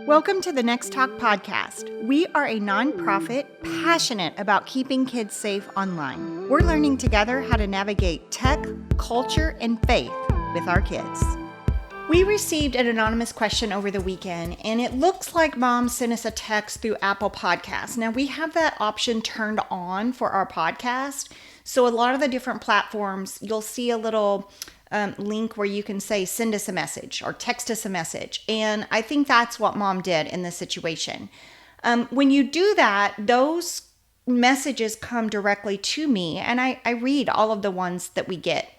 Welcome to the nextTalk podcast. We are a nonprofit passionate about keeping kids safe online. We're learning together how to navigate tech, culture, and faith with our kids. We received an anonymous question over the weekend, and it looks like Mom sent us a text through Apple Podcasts. Now, we have that option turned on for our podcast, so a lot of the different platforms, you'll see a little link where you can say, send us a message or text us a message. And I think that's what Mom did in this situation. When you do that, those messages come directly to me, and I read all of the ones that we get.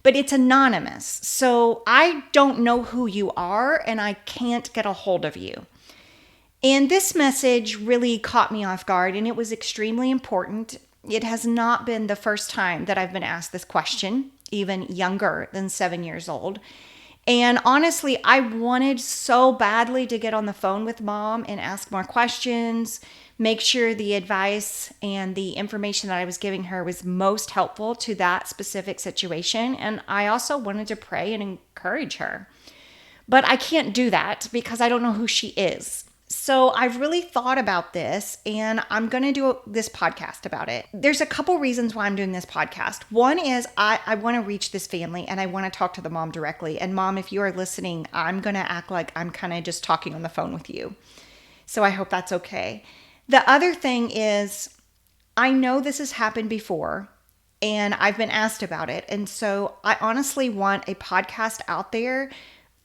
But it's anonymous, so I don't know who you are, and I can't get a hold of you. And this message really caught me off guard, and it was extremely important. It has not been the first time that I've been asked this question, even younger than 7 years old. And honestly, I wanted so badly to get on the phone with Mom and ask more questions, make sure the advice and the information that I was giving her was most helpful to that specific situation. And I also wanted to pray and encourage her. But I can't do that because I don't know who she is. So I've really thought about this, and I'm going to do this podcast about it. There's a couple reasons why I'm doing this podcast. One is I want to reach this family, and I want to talk to the mom directly. And Mom, if you are listening, I'm going to act like I'm kind of just talking on the phone with you. So I hope that's okay. The other thing is I know this has happened before, and I've been asked about it. And so I honestly want a podcast out there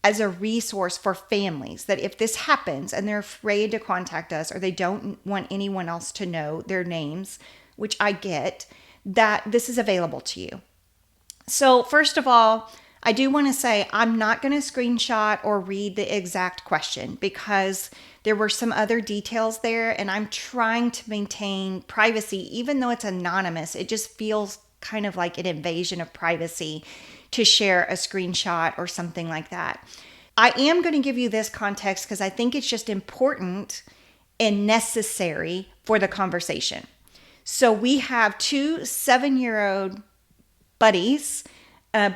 as a resource for families that if this happens and they're afraid to contact us or they don't want anyone else to know their names, which I get, that this is available to you. So first of all, I do want to say I'm not going to screenshot or read the exact question because there were some other details there, and I'm trying to maintain privacy. Even though it's anonymous, it just feels kind of like an invasion of privacy to share a screenshot or something like that. I am going to give you this context because I think it's just important and necessary for the conversation. So we have two 7-year-old buddies,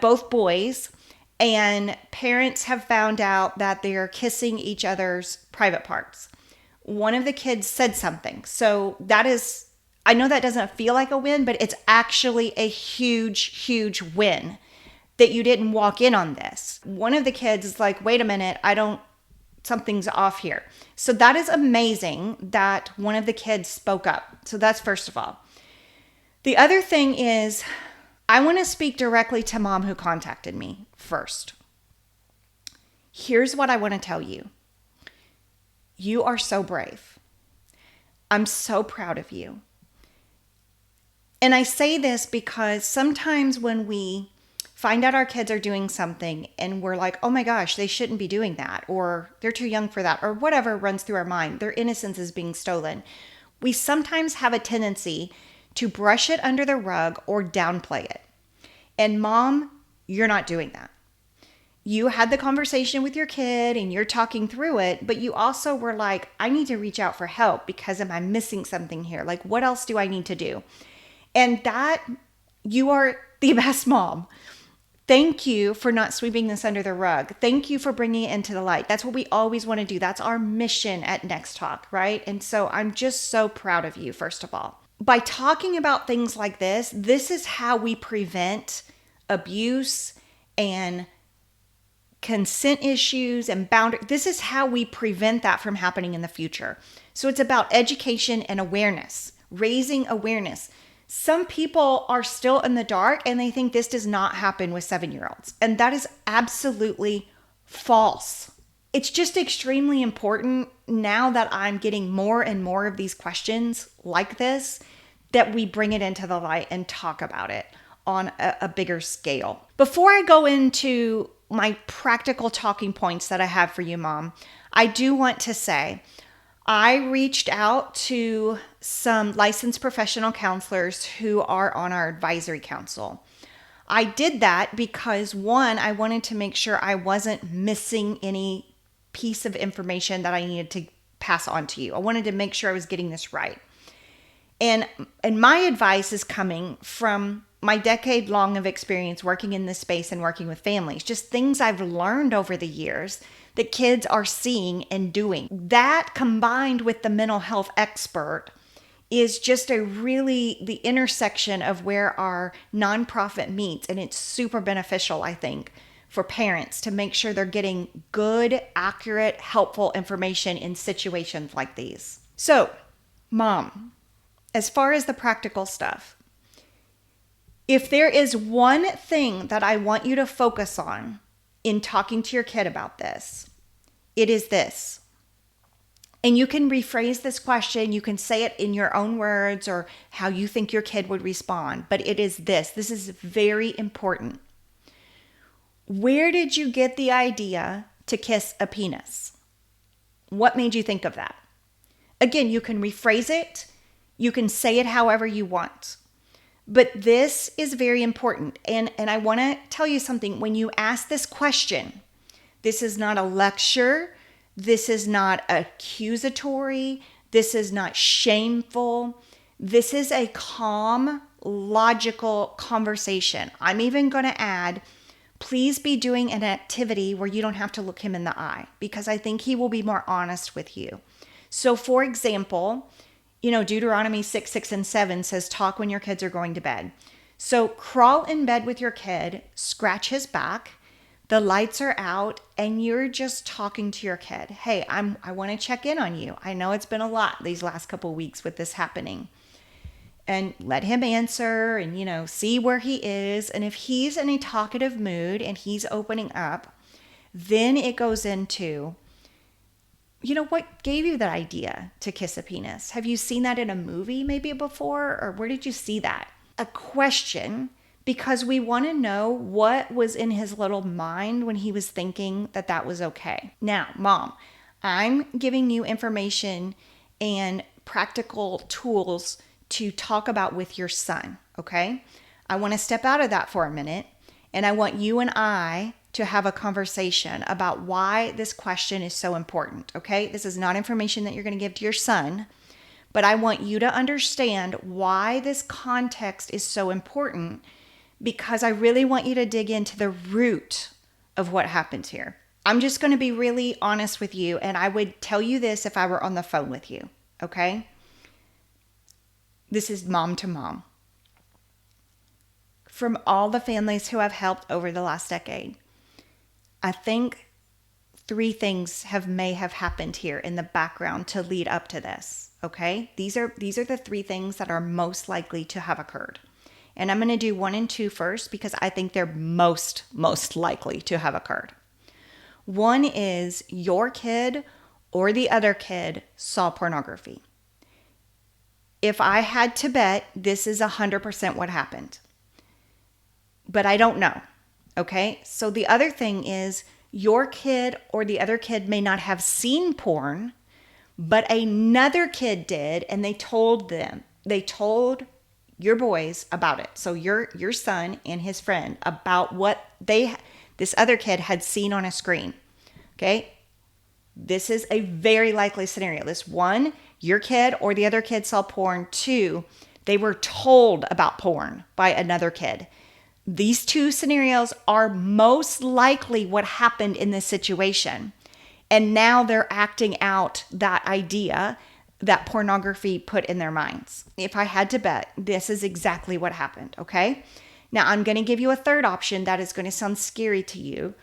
both boys, and parents have found out that they are kissing each other's private parts. One of the kids said something. So that is, I know that doesn't feel like a win, but it's actually a huge, huge win that you didn't walk in on this. One of the kids is like, wait a minute, something's off here. So that is amazing that one of the kids spoke up. So that's first of all. The other thing is, I want to speak directly to Mom who contacted me first. Here's what I want to tell you. You are so brave. I'm so proud of you. And I say this because sometimes when we find out our kids are doing something and we're like, oh my gosh, they shouldn't be doing that, or they're too young for that, or whatever runs through our mind, their innocence is being stolen. We sometimes have a tendency to brush it under the rug or downplay it. And Mom, you're not doing that. You had the conversation with your kid and you're talking through it, but you also were like, I need to reach out for help because am I missing something here? Like, what else do I need to do? And that, you are the best mom. Thank you for not sweeping this under the rug. Thank you for bringing it into the light. That's what we always want to do. That's our mission at nextTalk, right? And so I'm just so proud of you, first of all. By talking about things like this is how we prevent abuse and consent issues and boundaries. This is how we prevent that from happening in the future. So it's about education and awareness, raising awareness. Some people are still in the dark and they think this does not happen with 7-year-olds. And that is absolutely false. It's just extremely important now that I'm getting more and more of these questions like this, that we bring it into the light and talk about it on a bigger scale. Before I go into my practical talking points that I have for you, Mom, I do want to say, I reached out to some licensed professional counselors who are on our advisory council. I did that because, one, I wanted to make sure I wasn't missing any piece of information that I needed to pass on to you. I wanted to make sure I was getting this right. And my advice is coming from my decade long of experience working in this space and working with families, just things I've learned over the years that kids are seeing and doing. That combined with the mental health expert is just the intersection of where our nonprofit meets. And it's super beneficial, I think, for parents to make sure they're getting good, accurate, helpful information in situations like these. So, Mom, as far as the practical stuff, if there is one thing that I want you to focus on in talking to your kid about this, it is this. And you can rephrase this question. You can say it in your own words or how you think your kid would respond. But it is this. This is very important. Where did you get the idea to kiss a penis? What made you think of that? Again, you can rephrase it. You can say it however you want. But this is very important. And I want to tell you something. When you ask this question, this is not a lecture. This is not accusatory. This is not shameful. This is a calm, logical conversation. I'm even going to add, please be doing an activity where you don't have to look him in the eye, because I think he will be more honest with you. So for example, Deuteronomy 6, 6, and 7 says, talk when your kids are going to bed. So crawl in bed with your kid, scratch his back, the lights are out, and you're just talking to your kid. Hey, I want to check in on you. I know it's been a lot these last couple of weeks with this happening. And let him answer and, see where he is. And if he's in a talkative mood and he's opening up, then it goes into, what gave you that idea to kiss a penis? Have you seen that in a movie maybe before? Or where did you see that? A question, because we want to know what was in his little mind when he was thinking that was okay. Now, Mom, I'm giving you information and practical tools to talk about with your son, okay? I want to step out of that for a minute, and I want you and I to have a conversation about why this question is so important, okay? This is not information that you're going to give to your son, but I want you to understand why this context is so important, because I really want you to dig into the root of what happens here. I'm just going to be really honest with you, and I would tell you this if I were on the phone with you, okay? This is mom to mom. From all the families who I've helped over the last decade, I think 3 things may have happened here in the background to lead up to this, okay? These are the 3 things that are most likely to have occurred. And I'm going to do 1 and 2 first, because I think they're most likely to have occurred. 1 is your kid or the other kid saw pornography. If I had to bet, this is 100% what happened. But I don't know, okay? So the other thing is your kid or the other kid may not have seen porn, but another kid did, and they told your boys about it. So your son and his friend about what this other kid had seen on a screen. Okay? This is a very likely scenario. This 1, your kid or the other kid saw porn. 2, they were told about porn by another kid. These 2 scenarios are most likely what happened in this situation. And now they're acting out that idea that pornography put in their minds. If I had to bet, this is exactly what happened, okay? Now, I'm going to give you a third option that is going to sound scary to you,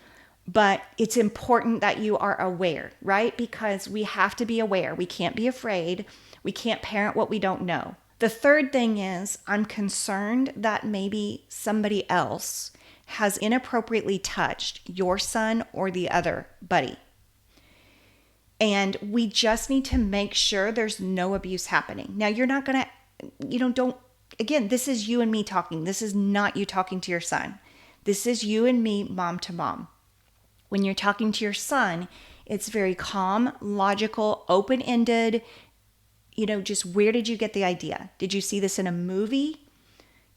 but it's important that you are aware, right? Because we have to be aware. We can't be afraid. We can't parent what we don't know. The third thing is, I'm concerned that maybe somebody else has inappropriately touched your son or the other buddy. And we just need to make sure there's no abuse happening. Now, you're not going to, again, this is you and me talking. This is not you talking to your son. This is you and me, mom to mom. When you're talking to your son, it's very calm, logical, open-ended. Just where did you get the idea? Did you see this in a movie?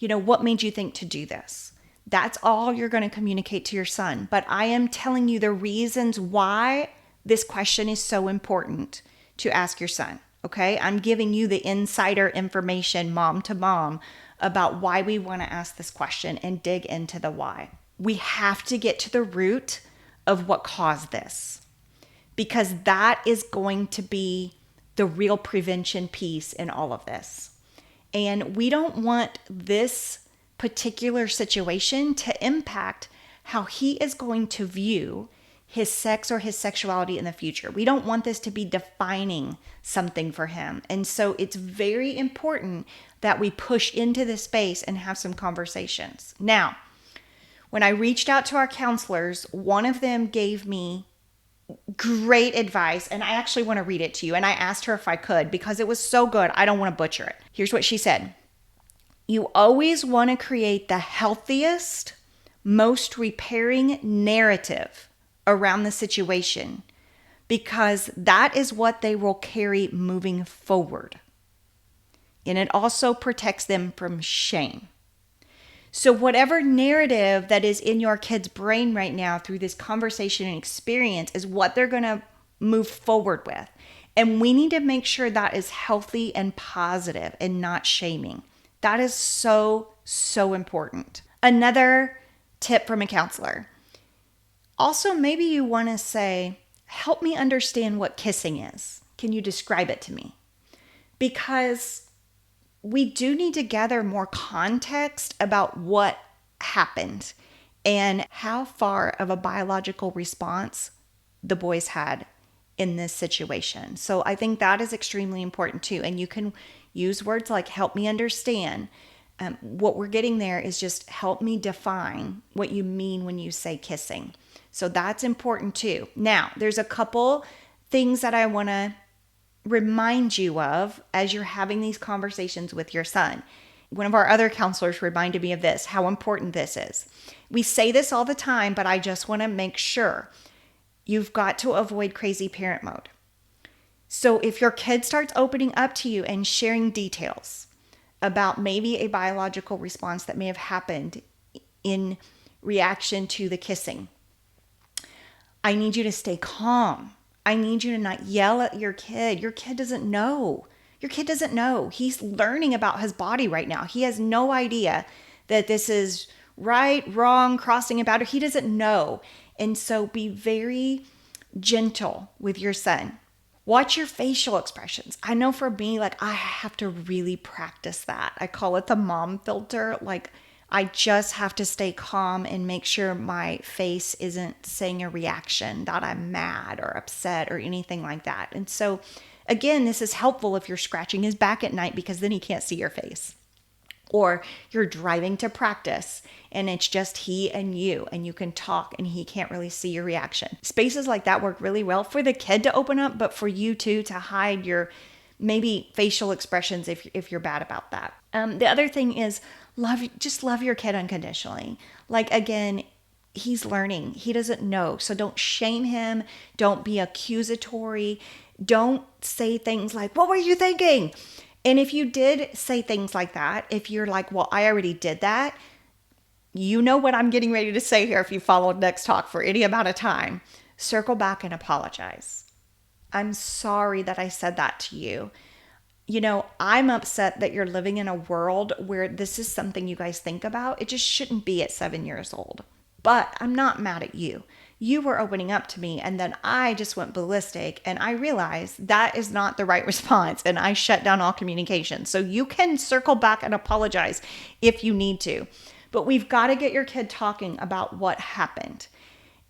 What made you think to do this? That's all you're going to communicate to your son. But I am telling you the reasons why this question is so important to ask your son, okay? I'm giving you the insider information, mom to mom, about why we want to ask this question and dig into the why. We have to get to the root of what caused this. because that is going to be the real prevention piece in all of this. And we don't want this particular situation to impact how he is going to view his sex or his sexuality in the future. We don't want this to be defining something for him. And so it's very important that we push into this space and have some conversations. Now, when I reached out to our counselors, one of them gave me great advice, and I actually want to read it to you. And I asked her if I could because it was so good. I don't want to butcher it. Here's what she said. You always want to create the healthiest, most repairing narrative around the situation because that is what they will carry moving forward. And it also protects them from shame. So whatever narrative that is in your kid's brain right now through this conversation and experience is what they're going to move forward with. And we need to make sure that is healthy and positive and not shaming. That is so, so important. Another tip from a counselor. Also, maybe you want to say, help me understand what kissing is. Can you describe it to me? Because we do need to gather more context about what happened and how far of a biological response the boys had in this situation. So I think that is extremely important too. And you can use words like help me understand. What we're getting there is just help me define what you mean when you say kissing. So that's important too. Now, there's a couple things that I want to remind you of as you're having these conversations with your son. One of our other counselors reminded me of this, how important this is. We say this all the time, but I just want to make sure you've got to avoid crazy parent mode. So if your kid starts opening up to you and sharing details about maybe a biological response that may have happened in reaction to the kissing, I need you to stay calm. I need you to not yell at your kid. Your kid doesn't know. Your kid doesn't know. He's learning about his body right now. He has no idea that this is right, wrong, crossing a boundary. He doesn't know. And so be very gentle with your son. Watch your facial expressions. I know for me, I have to really practice that. I call it the mom filter. I just have to stay calm and make sure my face isn't saying a reaction that I'm mad or upset or anything like that. And so, again, this is helpful if you're scratching his back at night because then he can't see your face. Or you're driving to practice and it's just he and you can talk and he can't really see your reaction. Spaces like that work really well for the kid to open up, but for you too to hide your maybe facial expressions if you're bad about that. The other thing is love your kid unconditionally. Again, he's learning. He doesn't know. So don't shame him. Don't be accusatory. Don't say things like, what were you thinking? And if you did say things like that, if you're like, well, I already did that, you know what I'm getting ready to say here if you followed nextTalk for any amount of time. Circle back and apologize. I'm sorry that I said that to you. I'm upset that you're living in a world where this is something you guys think about. It just shouldn't be at 7 years old. But I'm not mad at you. You were opening up to me and then I just went ballistic and I realized that is not the right response and I shut down all communication. So you can circle back and apologize if you need to. But we've got to get your kid talking about what happened.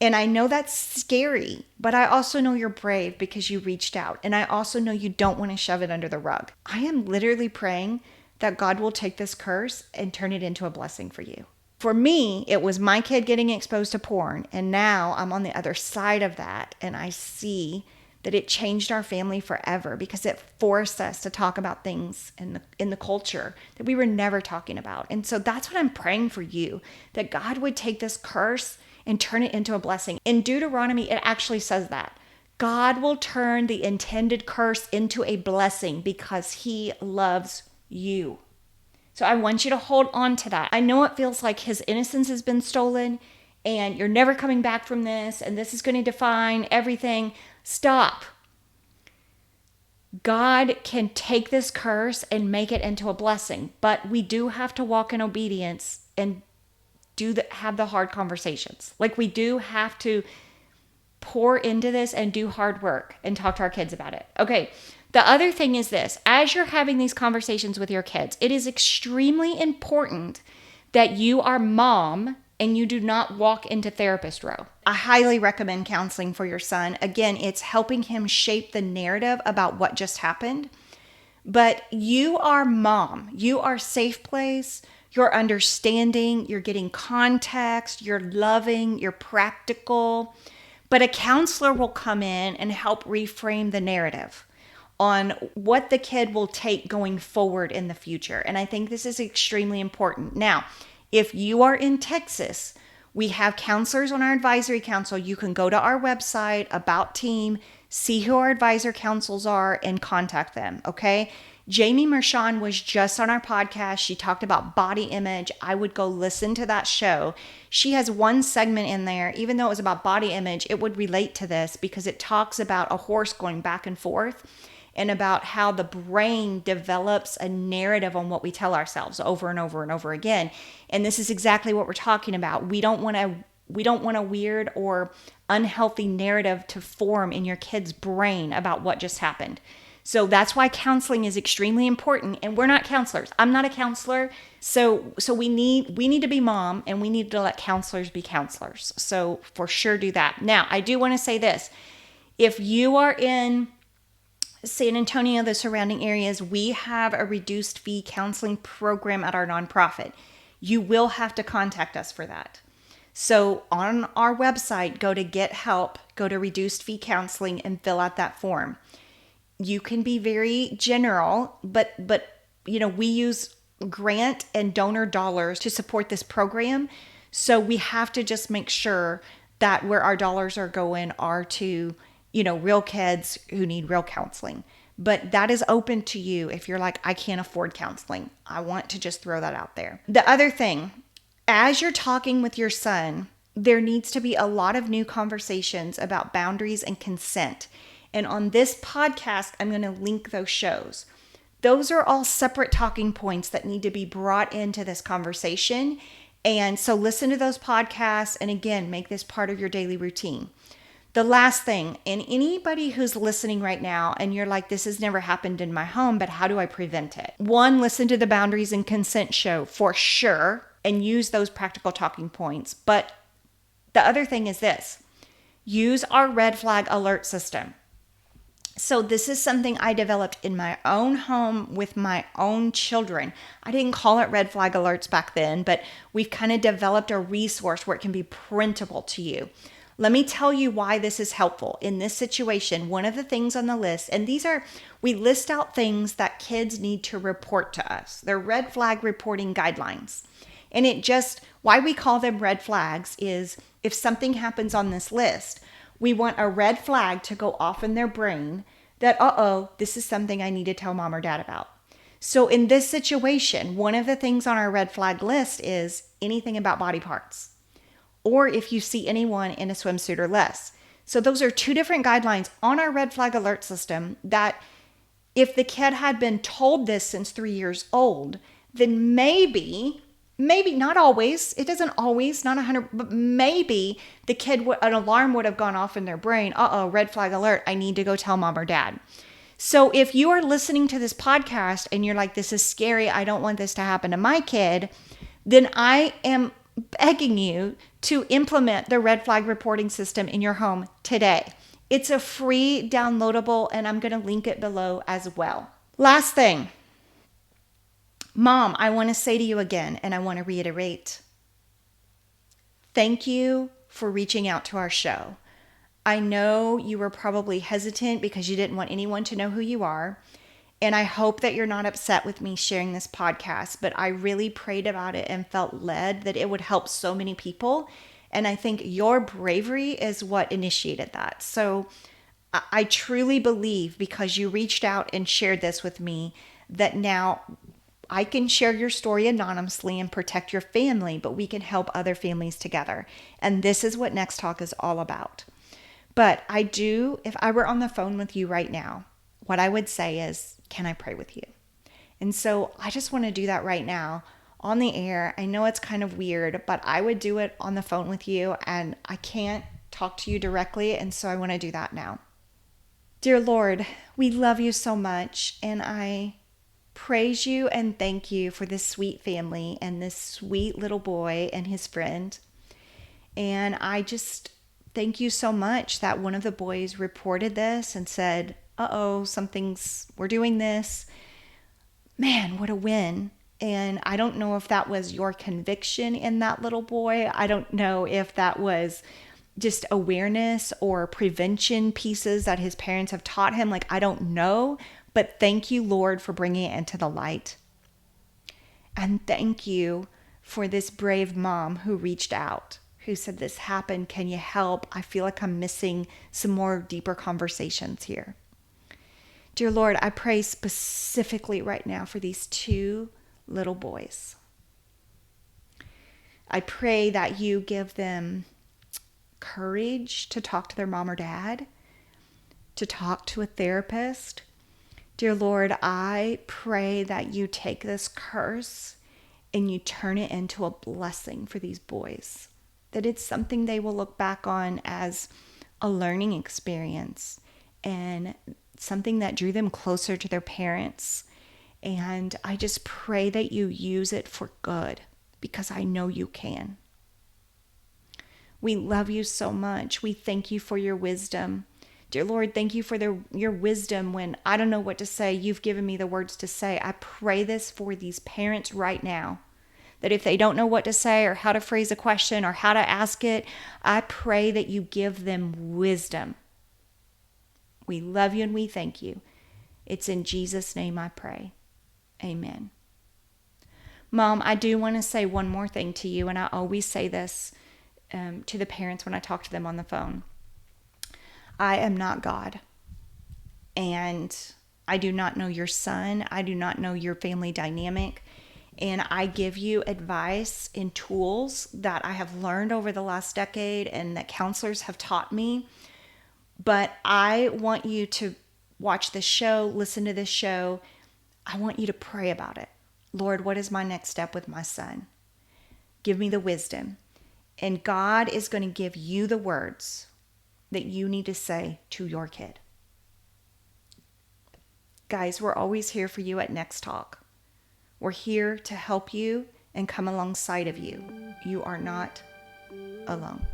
And I know that's scary, but I also know you're brave because you reached out. And I also know you don't want to shove it under the rug. I am literally praying that God will take this curse and turn it into a blessing for you. For me, it was my kid getting exposed to porn. And now I'm on the other side of that. And I see that it changed our family forever because it forced us to talk about things in the culture that we were never talking about. And so that's what I'm praying for you, that God would take this curse and turn it into a blessing. In Deuteronomy, it actually says that. God will turn the intended curse into a blessing because he loves you. So I want you to hold on to that. I know it feels like his innocence has been stolen and you're never coming back from this and this is going to define everything. Stop. God can take this curse and make it into a blessing, but we do have to walk in obedience and have the hard conversations. We do have to pour into this and do hard work and talk to our kids about it. Okay. The other thing is this, as you're having these conversations with your kids, it is extremely important that you are mom and you do not walk into therapist row. I highly recommend counseling for your son. Again, it's helping him shape the narrative about what just happened. But you are mom. You are safe place. You're understanding. You're getting context. You're loving. You're practical. But a counselor will come in and help reframe the narrative on what the kid will take going forward in the future. And I think this is extremely important. Now, if you are in Texas, we have counselors on our advisory council. You can go to our website, About Team, see who our advisor councils are, and contact them, okay? Jamie Mershon was just on our podcast. She talked about body image. I would go listen to that show. She has one segment in there, even though it was about body image, it would relate to this because it talks about a horse going back and forth and about how the brain develops a narrative on what we tell ourselves over and over and over again. And this is exactly what we're talking about. We don't want a weird or unhealthy narrative to form in your kid's brain about what just happened. So that's why counseling is extremely important. And we're not counselors. I'm not a counselor. So we need to be mom, and we need to let counselors be counselors. So for sure do that. Now, I do want to say this. If you are in San Antonio, the surrounding areas, we have a reduced fee counseling program at our nonprofit. You will have to contact us for that. So on our website, go to Get Help, go to Reduced Fee Counseling, and fill out that form. You can be very general, but we use grant and donor dollars to support this program. So we have to just make sure that where our dollars are going are to real kids who need real counseling. But that is open to you if you're like, I can't afford counseling. I want to just throw that out there. The other thing, as you're talking with your son, there needs to be a lot of new conversations about boundaries and consent. And on this podcast, I'm going to link those shows. Those are all separate talking points that need to be brought into this conversation. And so listen to those podcasts and again, make this part of your daily routine. The last thing, and anybody who's listening right now and you're like, this has never happened in my home, but how do I prevent it? One, listen to the Boundaries and Consent show for sure and use those practical talking points. But the other thing is this, use our red flag alert system. So this is something I developed in my own home with my own children. I didn't call it red flag alerts back then, but we've kind of developed a resource where it can be printable to you. Let me tell you why this is helpful. In this situation, one of the things on the list, and we list out things that kids need to report to us. They're red flag reporting guidelines. And why we call them red flags is if something happens on this list, we want a red flag to go off in their brain that, this is something I need to tell mom or dad about. So in this situation, one of the things on our red flag list is anything about body parts, or if you see anyone in a swimsuit or less. So those are two different guidelines on our red flag alert system that if the kid had been told this since 3 years old, then maybe not always, it doesn't always, not 100, but maybe an alarm would have gone off in their brain. Red flag alert, I need to go tell mom or dad. So if you are listening to this podcast and you're like, this is scary, I don't want this to happen to my kid, then I am begging you to implement the red flag reporting system in your home today. It's a free downloadable, and I'm going to link it below as well. Last thing, Mom, I want to say to you again, and I want to reiterate, thank you for reaching out to our show. I know you were probably hesitant because you didn't want anyone to know who you are. And I hope that you're not upset with me sharing this podcast, but I really prayed about it and felt led that it would help so many people. And I think your bravery is what initiated that. So I truly believe because you reached out and shared this with me that now I can share your story anonymously and protect your family, but we can help other families together. And this is what nextTalk is all about. But if I were on the phone with you right now, what I would say is, can I pray with you? And so I just want to do that right now on the air. I know it's kind of weird, but I would do it on the phone with you. And I can't talk to you directly, and so I want to do that now. Dear Lord, we love you so much, and I praise you and thank you for this sweet family and this sweet little boy and his friend. And I just thank you so much that one of the boys reported this and said, we're doing this. Man, what a win. And I don't know if that was your conviction in that little boy. I don't know if that was just awareness or prevention pieces that his parents have taught him. I don't know, but thank you, Lord, for bringing it into the light. And thank you for this brave mom who reached out, who said, this happened. Can you help? I feel like I'm missing some more deeper conversations here. Dear Lord, I pray specifically right now for these two little boys. I pray that you give them courage to talk to their mom or dad, to talk to a therapist. Dear Lord, I pray that you take this curse and you turn it into a blessing for these boys, that it's something they will look back on as a learning experience and something that drew them closer to their parents. And I just pray that you use it for good, because I know you can. We love you so much. We thank you for your wisdom. Dear Lord, thank you for your wisdom when I don't know what to say. You've given me the words to say. I pray this for these parents right now, that if they don't know what to say or how to phrase a question or how to ask it, I pray that you give them wisdom. We love you and we thank you. It's in Jesus' name I pray. Amen. Mom, I do want to say one more thing to you, and I always say this to the parents when I talk to them on the phone. I am not God, and I do not know your son. I do not know your family dynamic, and I give you advice and tools that I have learned over the last decade and that counselors have taught me. But I want you to watch this show, listen to this show. I want you to pray about it. Lord, what is my next step with my son? Give me the wisdom. And God is going to give you the words that you need to say to your kid. Guys, we're always here for you at nextTalk. We're here to help you and come alongside of you. You are not alone.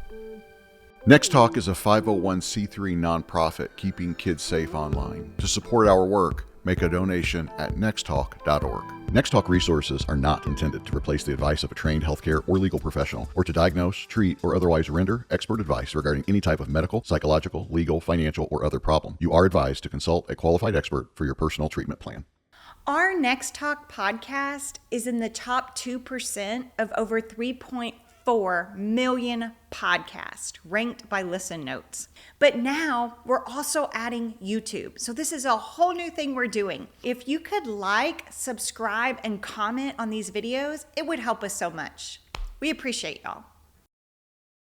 nextTalk is a 501c3 nonprofit keeping kids safe online. To support our work, make a donation at nexttalk.org. nextTalk resources are not intended to replace the advice of a trained healthcare or legal professional, or to diagnose, treat, or otherwise render expert advice regarding any type of medical, psychological, legal, financial, or other problem. You are advised to consult a qualified expert for your personal treatment plan. Our nextTalk podcast is in the top 2% of over 3.4 million podcasts ranked by Listen Notes. But now we're also adding YouTube. So this is a whole new thing we're doing. If you could like, subscribe, and comment on these videos, it would help us so much. We appreciate y'all.